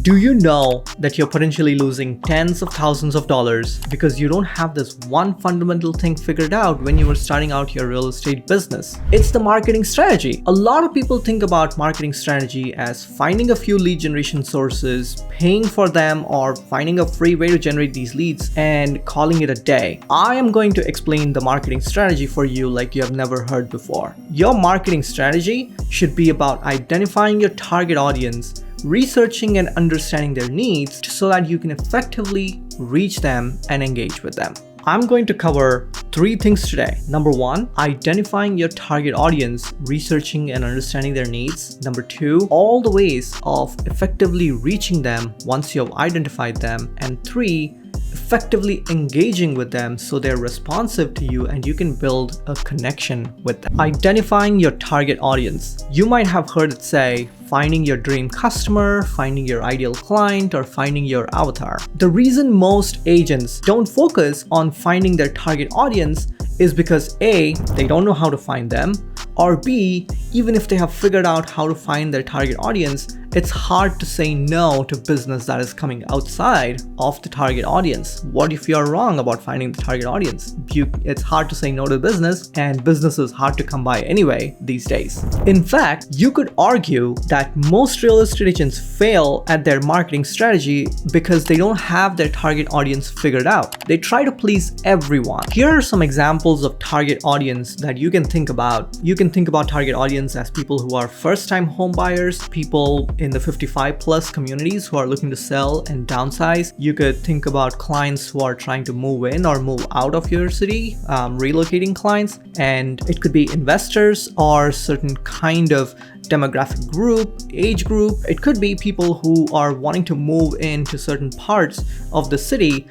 Do you know that you're potentially losing tens of thousands of dollars because you don't have this one fundamental thing figured out when you were starting out your real estate business? It's the marketing strategy. A lot of people think about marketing strategy as finding a few lead generation sources, paying for them, or finding a free way to generate these leads and calling it a day. I am going to explain the marketing strategy for you like you have never heard before. Your marketing strategy should be about identifying your target audience, researching and understanding their needs so that you can effectively reach them and engage with them. I'm going to cover 3 things today. Number 1, identifying your target audience, researching and understanding their needs. Number 2, all the ways of effectively reaching them once you have identified them. And 3, effectively engaging with them so they're responsive to you and you can build a connection with them. Identifying your target audience. You might have heard it say, finding your dream customer, finding your ideal client, or finding your avatar. The reason most agents don't focus on finding their target audience is because A, they don't know how to find them, or B, even if they have figured out how to find their target audience, it's hard to say no to business that is coming outside of the target audience. What if you're wrong about finding the target audience? It's hard to say no to business, and business is hard to come by anyway these days. In fact, you could argue that most real estate agents fail at their marketing strategy because they don't have their target audience figured out. They try to please everyone. Here are some examples of target audience that you can think about. You can think about target audience as people who are first-time home buyers, people in the 55 plus communities who are looking to sell and downsize. You could think about clients who are trying to move in or move out of your city, relocating clients, and it could be investors or certain kind of demographic group, age group. It could be people who are wanting to move into certain parts of the city,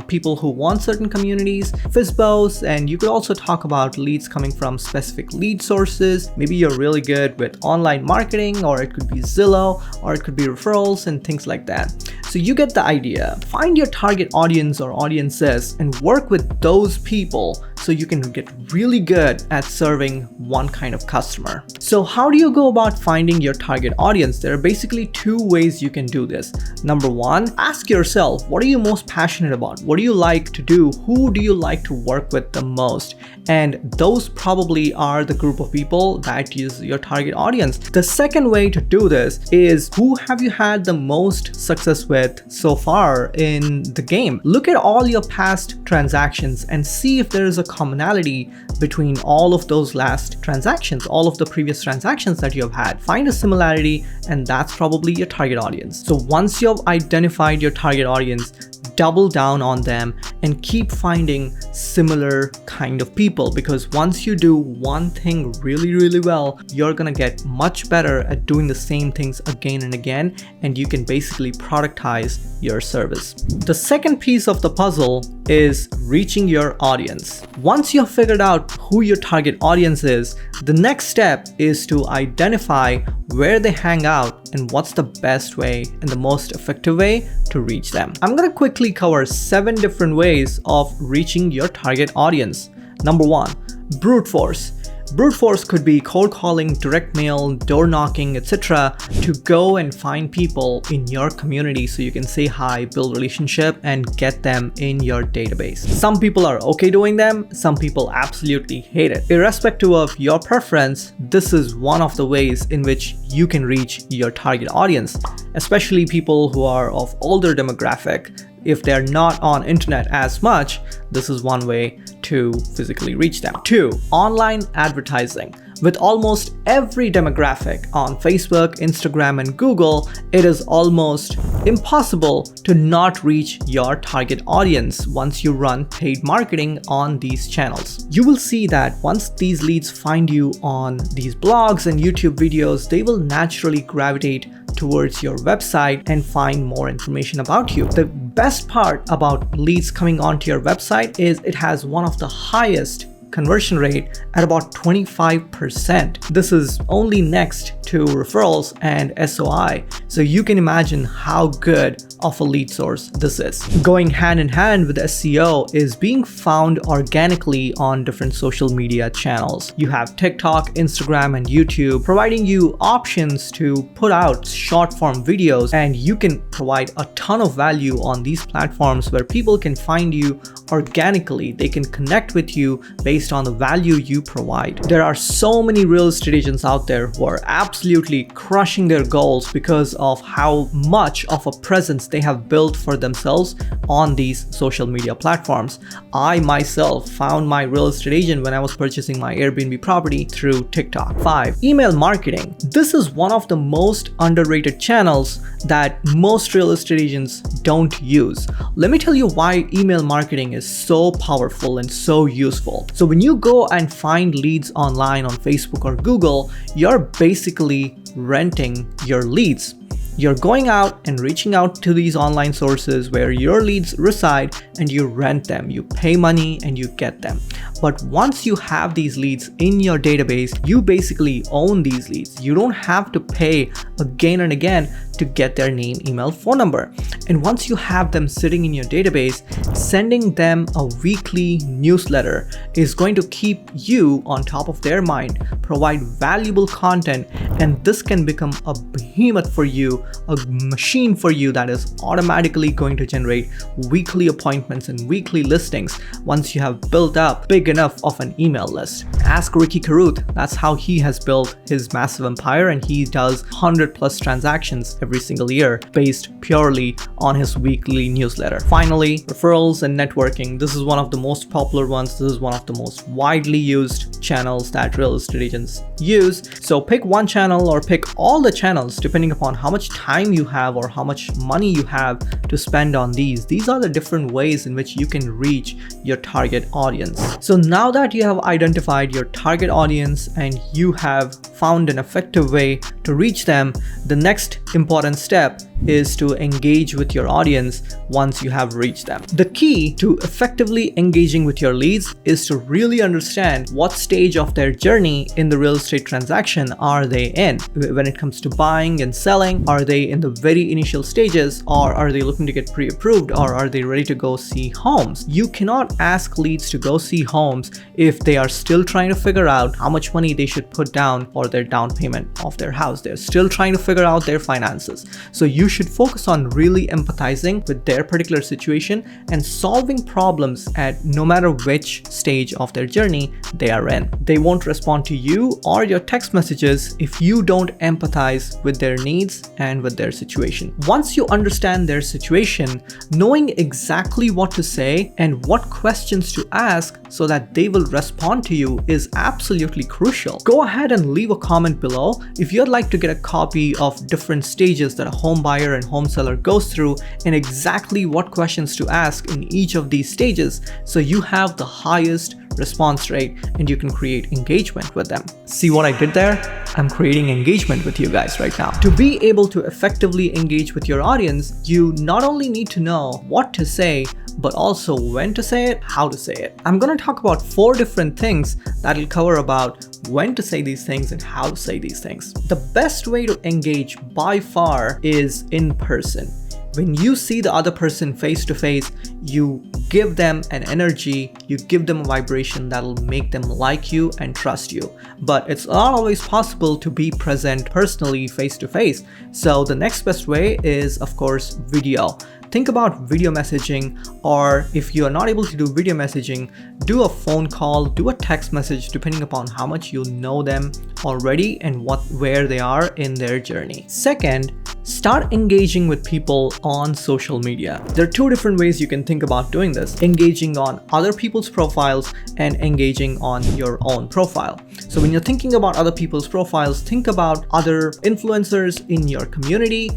people who want certain communities, FISBOs, and you could also talk about leads coming from specific lead sources. Maybe you're really good with online marketing, or it could be Zillow, or it could be referrals and things like that. So you get the idea. Find your target audience or audiences and work with those people so you can get really good at serving one kind of customer. So how do you go about finding your target audience? There are basically 2 ways you can do this. Number 1, ask yourself, what are you most passionate about? What do you like to do? Who do you like to work with the most? And those probably are the group of people that is your target audience. The second way to do this is, who have you had the most success with so far in the game? Look at all your past transactions and see if there is a commonality between all of those last transactions, all of the previous transactions that you have had. Find a similarity, and that's probably your target audience. So once you have identified your target audience, double down on them and keep finding similar kind of people, because once you do one thing really well, you're gonna get much better at doing the same things again and again, and you can basically productize your service. The second piece of the puzzle is reaching your audience. Once you've figured out who your target audience is, the next step is to identify where they hang out and what's the best way and the most effective way to reach them. I'm gonna quickly cover 7 different ways of reaching your target audience. Number 1, brute force. Brute force could be cold calling, direct mail, door knocking, etc. to go and find people in your community so you can say hi, build relationship, and get them in your database. Some people are okay doing them, some people absolutely hate it. Irrespective of your preference, this is one of the ways in which you can reach your target audience, especially people who are of older demographic. If they're not on internet as much, this is one way to physically reach them. 2, online advertising. With almost every demographic on Facebook, Instagram, and Google, it is almost impossible to not reach your target audience once you run paid marketing on these channels. You will see that once these leads find you on these blogs and YouTube videos, they will naturally gravitate towards your website and find more information about you. The best part about leads coming onto your website is it has one of the highest conversion rate at about 25%. This is only next to referrals and SOI. So you can imagine how good of a lead source this is. Going hand in hand with SEO is being found organically on different social media channels. You have TikTok, Instagram, and YouTube providing you options to put out short form videos, and you can provide a ton of value on these platforms where people can find you organically. They can connect with you based on the value you provide. There are so many real estate agents out there who are absolutely crushing their goals because of how much of a presence they have built for themselves on these social media platforms. I myself found my real estate agent when I was purchasing my Airbnb property through TikTok. 5. Email marketing. This is one of the most underrated channels that most real estate agents don't use. Let me tell you why email marketing is so powerful and so useful. So when you go and find leads online on Facebook or Google, you're basically renting your leads. You're going out and reaching out to these online sources where your leads reside, and you rent them. You pay money and you get them. But once you have these leads in your database, you basically own these leads. You don't have to pay again and again to get their name, email, phone number. And once you have them sitting in your database, sending them a weekly newsletter is going to keep you on top of their mind, provide valuable content, and this can become a behemoth for you, a machine for you that is automatically going to generate weekly appointments and weekly listings once you have built up big enough of an email list. Ask Ricky Caruth. That's how he has built his massive empire, and he does 100+ transactions every single year based purely on his weekly newsletter. Finally, referrals and networking. This is one of the most popular ones. This is one of the most widely used channels that real estate agents use. So pick one channel or pick all the channels depending upon how much time you have or how much money you have to spend on these. These are the different ways in which you can reach your target audience. So now that you have identified your target audience and you have found an effective way to reach them, the next important step is to engage with your audience once you have reached them. The key to effectively engaging with your leads is to really understand what stage of their journey in the real estate transaction are they in. When it comes to buying and selling, are they in the very initial stages, or are they looking to get pre-approved, or are they ready to go see homes? You cannot ask leads to go see homes if they are still trying to figure out how much money they should put down for their down payment of their house. They're still trying to figure out their finances. So you should focus on really empathizing with their particular situation and solving problems at no matter which stage of their journey they are in. They won't respond to you or your text messages if you don't empathize with their needs and with their situation. Once you understand their situation, knowing exactly what to say and what questions to ask so that they will respond to you is absolutely crucial. Go ahead and leave a comment below if you'd like to get a copy of different stages that a home buyer and home seller goes through and exactly what questions to ask in each of these stages so you have the highest response rate and you can create engagement with them. See what I did there? I'm creating engagement with you guys right now. To be able to effectively engage with your audience, you not only need to know what to say, but also when to say it, how to say it. I'm going to talk about 4 different things that'll cover about when to say these things and how to say these things. The best way to engage by far is in person. When you see the other person face to face, you give them an energy, you give them a vibration that'll make them like you and trust you. But it's not always possible to be present personally face to face. So the next best way is, of course, video. Think about video messaging, or if you are not able to do video messaging, do a phone call, do a text message, depending upon how much you know them already and where they are in their journey. Second, start engaging with people on social media. There are 2 different ways you can think about doing this: engaging on other people's profiles and engaging on your own profile. So when you're thinking about other people's profiles, think about other influencers in your community,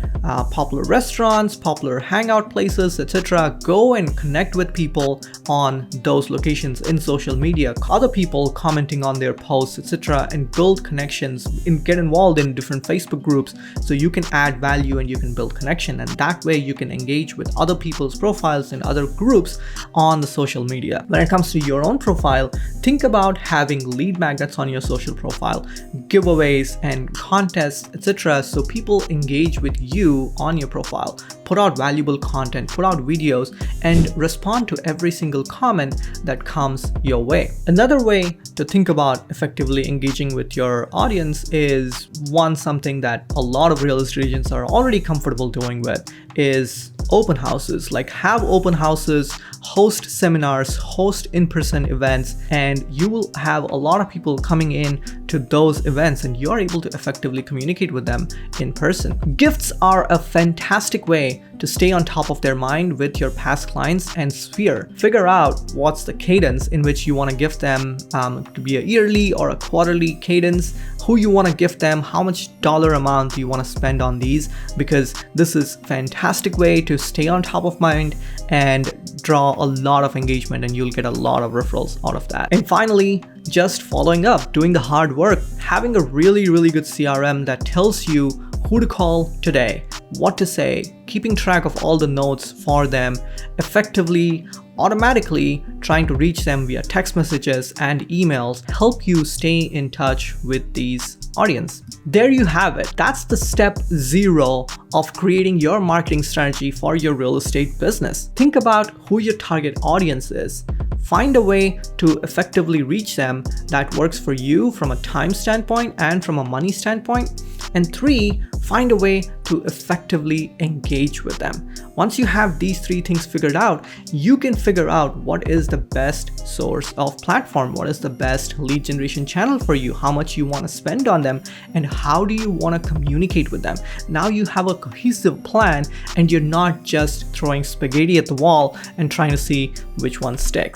popular restaurants, popular hangout places, etc. Go and connect with people on those locations in social media, other people commenting on their posts, etc., and build connections and get involved in different Facebook groups so you can add value and you can build connection, and that way you can engage with other people's profiles and other groups on the social media. When it comes to your own profile, think about having lead magnets on your social profile, giveaways and contests, etc. So people engage with you on your profile. Put out valuable content, put out videos, and respond to every single comment that comes your way. Another way to think about effectively engaging with your audience is something that a lot of real estate agents are already comfortable doing with is open houses. Like, have open houses, host seminars, host in-person events, and you will have a lot of people coming in to those events and you're able to effectively communicate with them in person. Gifts are a fantastic way to stay on top of their mind with your past clients and sphere. Figure out what's the cadence in which you want to gift them, to be a yearly or a quarterly cadence, who you want to gift them, how much dollar amount do you want to spend on these, because this is a fantastic way to stay on top of mind and draw a lot of engagement, and you'll get a lot of referrals out of that. And finally, just following up, doing the hard work, having a really good CRM that tells you who to call today, what to say, keeping track of all the notes for them, effectively, automatically trying to reach them via text messages and emails help you stay in touch with these audience. There you have it. That's the step 0 of creating your marketing strategy for your real estate business. Think about who your target audience is. Find a way to effectively reach them that works for you from a time standpoint and from a money standpoint. And 3, find a way to effectively engage with them. Once you have these 3 things figured out, you can figure out what is the best source of platform, what is the best lead generation channel for you, how much you want to spend on them, and how do you want to communicate with them. Now you have a cohesive plan and you're not just throwing spaghetti at the wall and trying to see which one sticks.